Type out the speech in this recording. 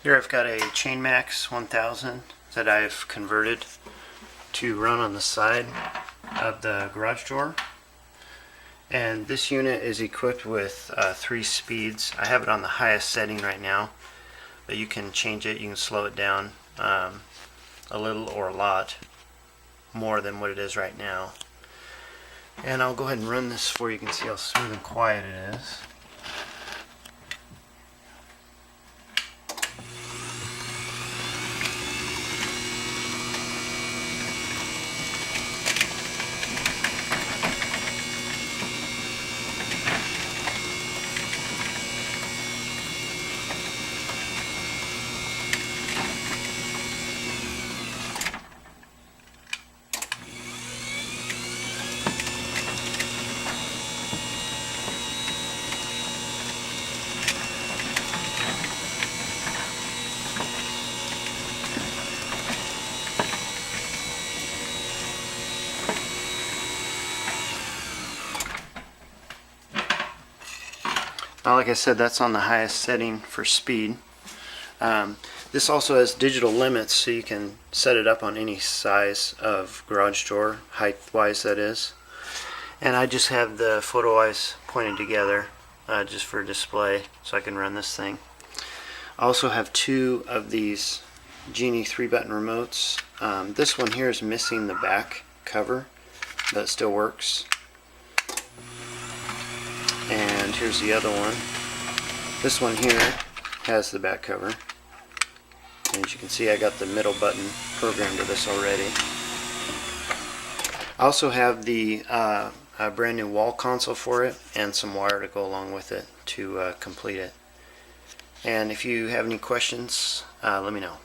Here I've got a Chainmax 1000 that I've converted to run on the side of the garage door. And this unit is equipped with 3 speeds. I have it on the highest setting right now, but you can change it, you can slow it down a little or a lot more than what it is right now. And I'll go ahead and run this for you. You can see how smooth and quiet it is. Now, like I said, that's on the highest setting for speed. This also has digital limits, so you can set it up on any size of garage door, height-wise that is. And I just have the photo eyes pointed together just for display, so I can run this thing. I also have 2 of these Genie 3-button remotes. This one here is missing the back cover, but it still works. And here's the other one. This one here has the back cover. And as you can see, I got the middle button programmed to this already. I also have the brand new wall console for it and some wire to go along with it to complete it. And if you have any questions, let me know.